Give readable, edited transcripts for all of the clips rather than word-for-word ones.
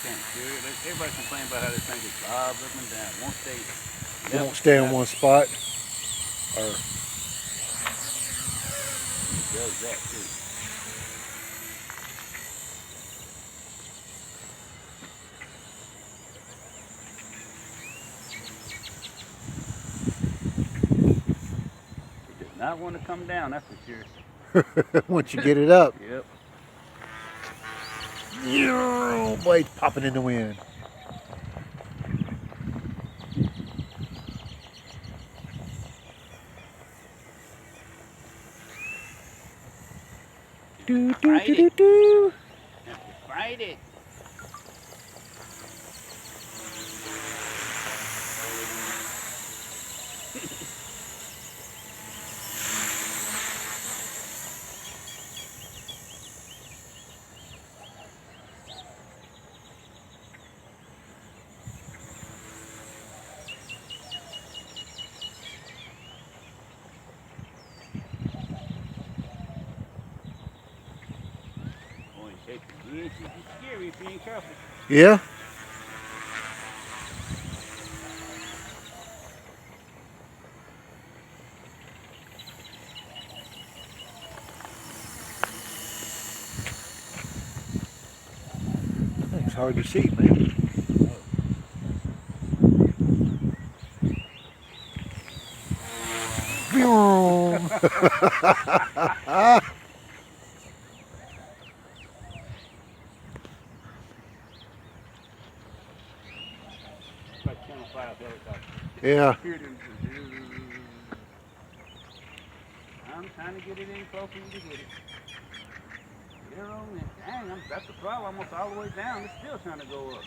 can't steer it. Everybody complains about how this thing just bobs up and down. Won't stay. It won't stay on one spot. Or it does that too. It does not want to come down, that's for sure. once you get it up. Yep. Blades popping in the wind. Do do do do do. Have to fight it. Yeah, she's scary if you ain't careful. Yeah. It's hard to see, man. Like Channel 5 helicopter. Yeah. I'm trying to get it in close to get it. Get her on there. Dang, that's the problem. Almost all the way down. It's still trying to go up.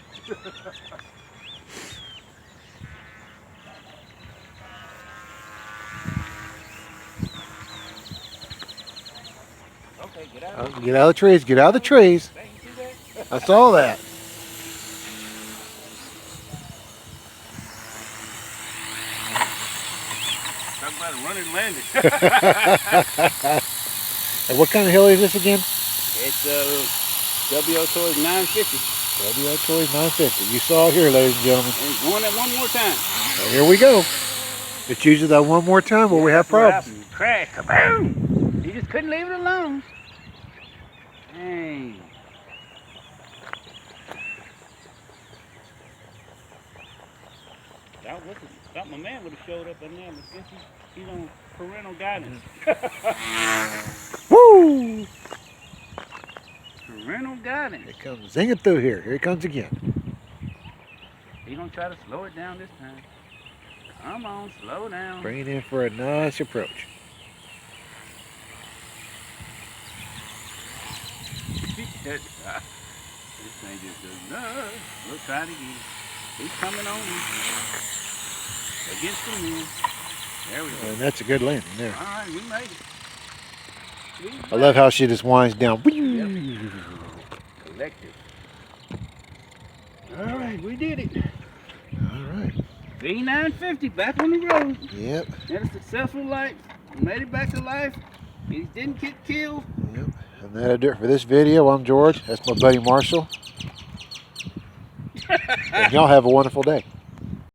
Okay, get out of there. Get out of the trees. Get out of the trees. Hey, you see that? I saw that. Talk about a running landing. And what kind of hill is this again? It's wltoys 950. wltoys 950. You saw it here, ladies and gentlemen. And it's going that one more time. So here we go. It's usually that one more time where we have problems. Crash, kaboom! He just couldn't leave it alone. Dang. Thought my man would have showed up in there, but since he's on parental guidance. Woo! Parental guidance. It comes zinging through here. Here it comes again. He's gonna try to slow it down this time. Come on, slow down. Bring it in for a nice approach. This thing just does not. We'll try it again. He's coming on against the wind. There we go. And that's a good landing there. All right, we made it. I love how she just winds down. Yep. Collective. All right, we did it. All right. V950 back on the road. Yep. Had a successful life. Made it back to life. He didn't get killed. Yep. And that'll do it for this video. I'm George. That's my buddy Marshall. And y'all have a wonderful day.